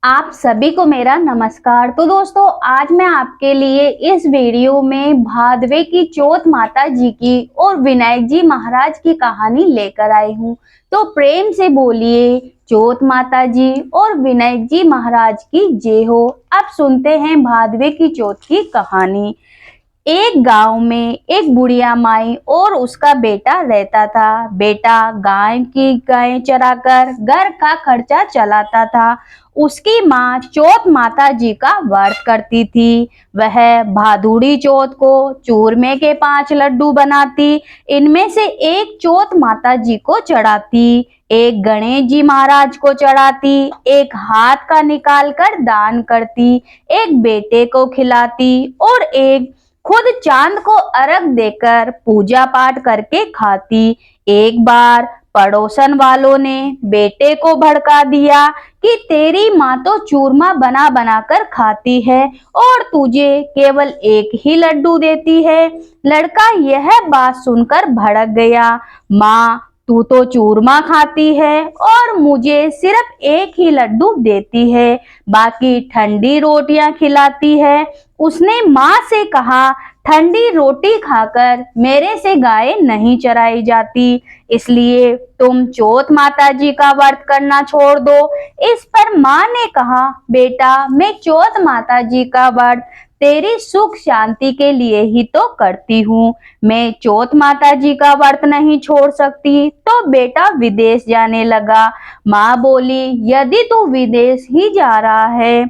आप सभी को मेरा नमस्कार। तो दोस्तों, आज मैं आपके लिए इस वीडियो में भादवे की चौथ माता जी की और विनायक जी महाराज की कहानी लेकर आई हूँ। तो प्रेम से बोलिए चौथ माता जी और विनायक जी महाराज की जय हो। अब सुनते हैं भादवे की चौथ की कहानी। एक गांव में एक बुढ़िया माई और उसका बेटा रहता था। बेटा गाय चराकर घर का खर्चा चलाता था। उसकी माँ चौथ माता जी का व्रत करती थी। वह भादुड़ी चौथ को चूरमे के 5 लड्डू बनाती। इनमें से एक चौथ माता जी को चढ़ाती, एक गणेश जी महाराज को चढ़ाती, एक हाथ का निकाल कर दान करती, एक बेटे को खिलाती और एक खुद चांद को अर्घ देकर पूजा पाठ करके खाती। एक बार पड़ोसन वालों ने बेटे को भड़का दिया कि तेरी माँ तो चूरमा बना बना कर खाती है और तुझे केवल एक ही लड्डू देती है। लड़का यह बात सुनकर भड़क गया। माँ, तू तो चूरमा खाती है और मुझे सिर्फ एक ही लड्डू देती है, बाकी ठंडी रोटियां खिलाती है। उसने माँ से कहा, ठंडी रोटी खाकर मेरे से गाय नहीं चराई जाती, इसलिए तुम चौथ माता जी का व्रत करना छोड़ दो। इस पर माँ ने कहा, बेटा, मैं चौथ माता जी का व्रत तेरी सुख शांति के लिए ही तो करती हूँ। मैं चौथ माता जी का व्रत नहीं छोड़ सकती। तो बेटा विदेश जाने लगा। माँ बोली, यदि तू विदेश ही जा रहा है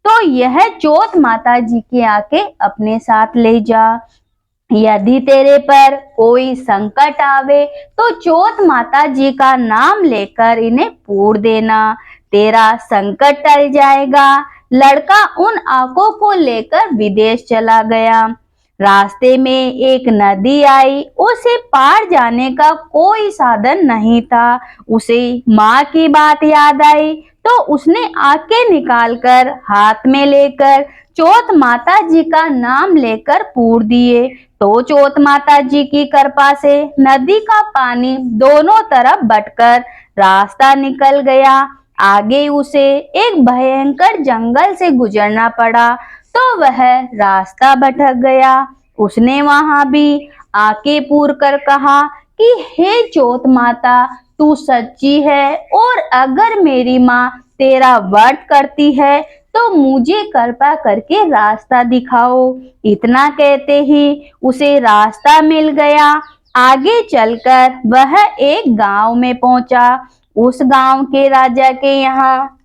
तो यह चौथ माता जी के आके अपने साथ ले जा। यदि तेरे पर कोई संकट आवे तो चौथ माता जी का नाम लेकर इन्हें पूर देना, तेरा संकट टल जाएगा। लड़का उन आंखों को लेकर विदेश चला गया। रास्ते में एक नदी आई। उसे पार जाने का कोई साधन नहीं था। उसे माँ की बात याद आई तो उसने आंखें निकालकर हाथ में लेकर चौथ माता जी का नाम लेकर पूर दिए। तो चौथ माता जी की कृपा से नदी का पानी दोनों तरफ बटकर रास्ता निकल गया। आगे उसे एक भयंकर जंगल से गुजरना पड़ा तो वह रास्ता भटक गया। उसने वहां भी आके पूर कर कहा कि हे चौथ माता, तू सच्ची है और अगर मेरी माँ तेरा व्रत करती है तो मुझे कृपा करके रास्ता दिखाओ। इतना कहते ही उसे रास्ता मिल गया। आगे चलकर वह एक गांव में पहुंचा। उस गांव के राजा के यहाँ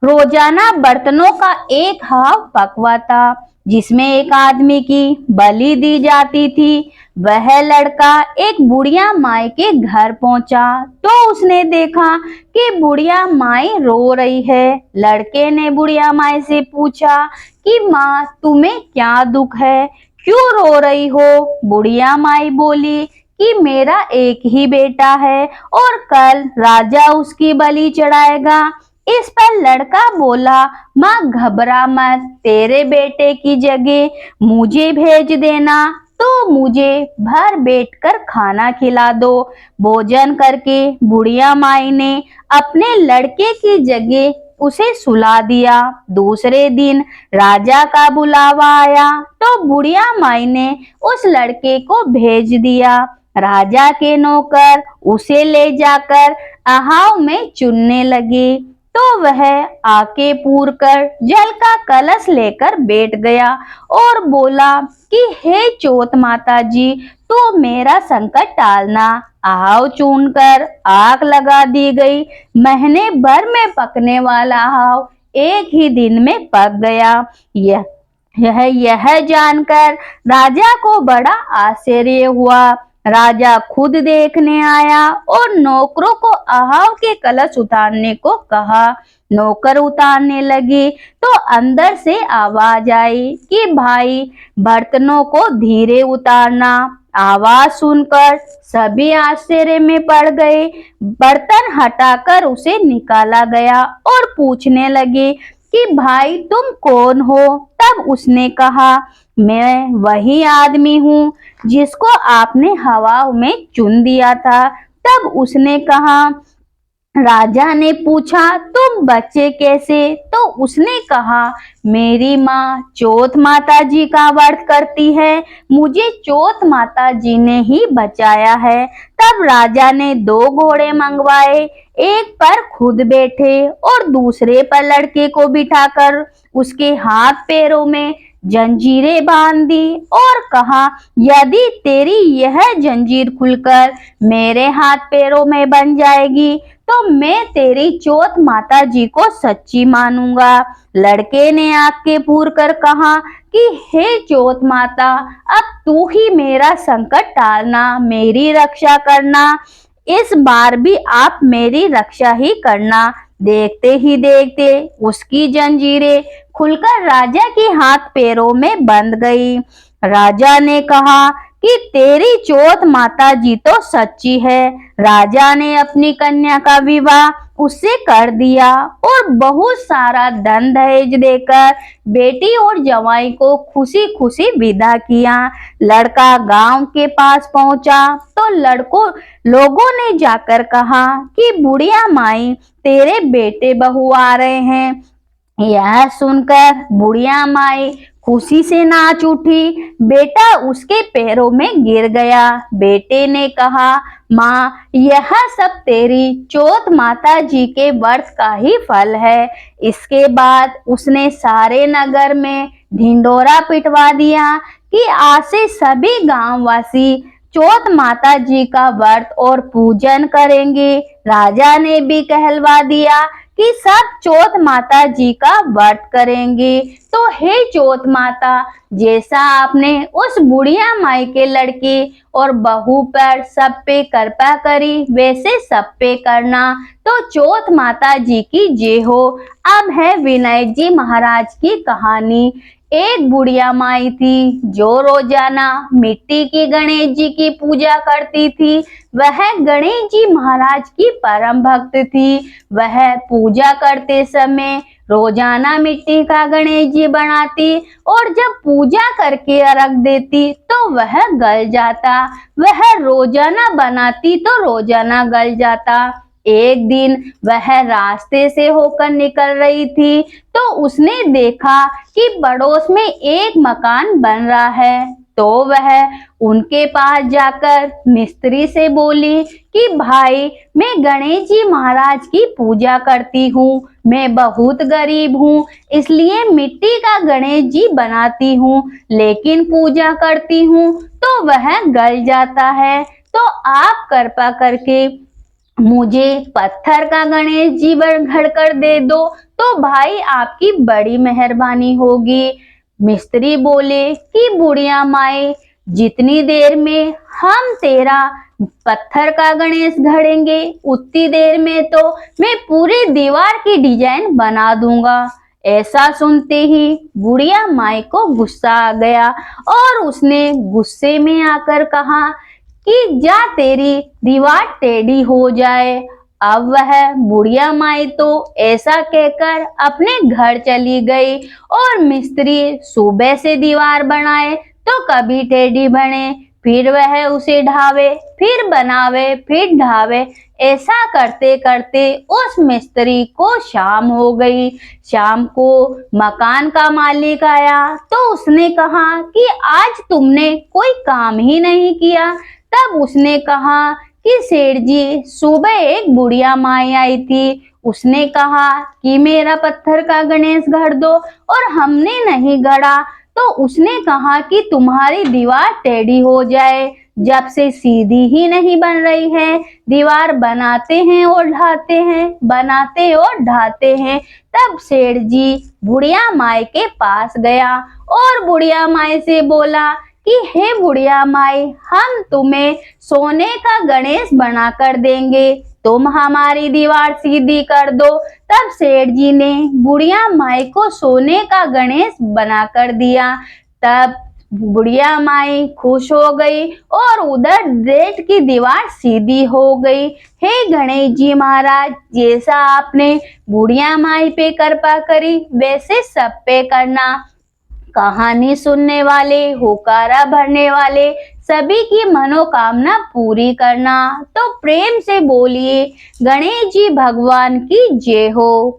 रोजाना बर्तनों का एक हाव पकवा था, जिसमें एक आदमी की बलि दी जाती थी। वह लड़का एक बुढ़िया माई के घर पहुंचा तो उसने देखा कि बुढ़िया माई रो रही है। लड़के ने बुढ़िया माई से पूछा कि माँ, तुम्हें क्या दुख है, क्यों रो रही हो? बुढ़िया माई बोली कि मेरा एक ही बेटा है और कल राजा उसकी बलि चढ़ाएगा। इस पर लड़का बोला, माँ घबरा मत, तेरे बेटे की जगह मुझे भेज देना तो मुझे भर बैठकर खाना खिला दो। भोजन करके बुढ़िया माई ने अपने लड़के की जगह उसे सुला दिया। दूसरे दिन राजा का बुलावा आया तो बुढ़िया माई ने उस लड़के को भेज दिया। राजा के नौकर उसे ले जाकर आहाव में चुनने लगे तो वह आके पूर कर जल का कलश लेकर बैठ गया और बोला कि हे चौथ माता जी, तो मेरा संकट टालना। आहाव चुनकर आग लगा दी गई। महीने भर में पकने वाला आहाव एक ही दिन में पक गया। यह जानकर राजा को बड़ा आश्चर्य हुआ। राजा खुद देखने आया और नौकरों को आहाव के कलश उतारने को कहा। नौकर उतारने लगे तो अंदर से आवाज आई कि भाई, बर्तनों को धीरे उतारना। आवाज सुनकर सभी आश्चर्य में पड़ गए। बर्तन हटाकर उसे निकाला गया और पूछने लगे कि भाई, तुम कौन हो? तब उसने कहा, मैं वही आदमी हूँ जिसको आपने हवा में चुन दिया था। तब उसने कहा, राजा ने पूछा, तुम बच्चे कैसे? तो उसने कहा, मेरी माँ चौथ माता जी का व्रत करती है, मुझे चौथ माता जी ने ही बचाया है। तब राजा ने 2 घोड़े मंगवाए, एक पर खुद बैठे और दूसरे पर लड़के को बिठाकर उसके हाथ पैरों में जंजीरें बांध दी और कहा, यदि तेरी यह जंजीर खुलकर मेरे हाथ पैरों में बन जाएगी तो मैं तेरी चौथ माता जी को सच्ची मानूंगा। लड़के ने आंखें पूर कर कहा कि हे चौथ माता, अब तू ही मेरा संकट टालना, मेरी रक्षा करना, इस बार भी आप मेरी रक्षा ही करना। देखते ही देखते उसकी जंजीरें खुलकर राजा के हाथ पैरों में बंध गई। राजा ने कहा कि तेरी चौथ माता जी तो सच्ची है। राजा ने अपनी कन्या का विवाह उससे कर दिया और बहुत सारा धन दहेज देकर बेटी और जवाई को खुशी खुशी विदा किया। लड़का गांव के पास पहुंचा तो लोगों ने जाकर कहा कि बुढ़िया माई, तेरे बेटे बहू आ रहे हैं। यह सुनकर बुढ़िया माई खुशी से नाच उठी। बेटा उसके पैरों में गिर गया। बेटे ने कहा, माँ, यह सब तेरी चौथ माता जी के व्रत का ही फल है। इसके बाद उसने सारे नगर में ढिंडोरा पिटवा दिया कि आज से सभी गांववासी चौथ माता जी का व्रत और पूजन करेंगे। राजा ने भी कहलवा दिया कि सब चौथ माता जी का व्रत करेंगे। तो हे चौथ माता, जैसा आपने उस बुढ़िया माई के लड़के और बहू पर सब पे कृपा करी वैसे सब पे करना। तो चौथ माता जी की जय हो। अब है विनायक जी महाराज की कहानी। एक बुढ़िया माई थी जो रोजाना मिट्टी की गणेश जी की पूजा करती थी। वह गणेश जी महाराज की परम भक्त थी। वह पूजा करते समय रोजाना मिट्टी का गणेश जी बनाती और जब पूजा करके अर्घ देती तो वह गल जाता। वह रोजाना बनाती तो रोजाना गल जाता। एक दिन वह रास्ते से होकर निकल रही थी तो उसने देखा कि पड़ोस में एक मकान बन रहा है। तो वह उनके पास जाकर मिस्त्री से बोली कि भाई, मैं गणेश जी महाराज की पूजा करती हूँ, मैं बहुत गरीब हूँ, इसलिए मिट्टी का गणेश जी बनाती हूँ, लेकिन पूजा करती हूँ तो वह गल जाता है। तो आप कृपा करके मुझे पत्थर का गणेश जी घर कर दे दो तो भाई आपकी बड़ी मेहरबानी होगी। मिस्त्री बोले कि बुढ़िया माई, जितनी देर में हम तेरा पत्थर का गणेश गढ़ेंगे उतनी देर में तो मैं पूरी दीवार की डिजाइन बना दूंगा। ऐसा सुनते ही बुढ़िया माई को गुस्सा आ गया और उसने गुस्से में आकर कहा कि जा तेरी दीवार टेढ़ी हो जाए। अब वह बुढ़िया माई तो ऐसा कहकर अपने घर चली गई और मिस्त्री सुबह से दीवार बनाए तो कभी टेढ़ी बने, फिर वह उसे ढावे, फिर बनावे, फिर ढावे। ऐसा करते करते उस मिस्त्री को शाम हो गई। शाम को मकान का मालिक आया तो उसने कहा कि आज तुमने कोई काम ही नहीं किया। तब उसने कहा कि सेठ जी, सुबह एक बुढ़िया माई आई थी, उसने कहा कि मेरा पत्थर का गणेश गढ़ दो और हमने नहीं गढ़ा। तो उसने कहा कि तुम्हारी दीवार टेढ़ी हो जाए, जब से सीधी ही नहीं बन रही है, दीवार बनाते हैं और ढाते हैं, बनाते और ढाते हैं। तब सेठ जी बुढ़िया माई के पास गया और बुढ़िया माई से बोला कि हे बुढ़िया माई, हम तुम्हें सोने का गणेश बनाकर देंगे, तुम हमारी दीवार सीधी कर दो। तब सेठ जी ने बुढ़िया माई को सोने का गणेश बनाकर दिया। तब बुढ़िया माई खुश हो गई और उधर गेट की दीवार सीधी हो गई। हे गणेश जी महाराज, जैसा आपने बुढ़िया माई पे कृपा करी वैसे सब पे करना। कहानी सुनने वाले, होकारा भरने वाले सभी की मनोकामना पूरी करना। तो प्रेम से बोलिए गणेश जी भगवान की जय हो।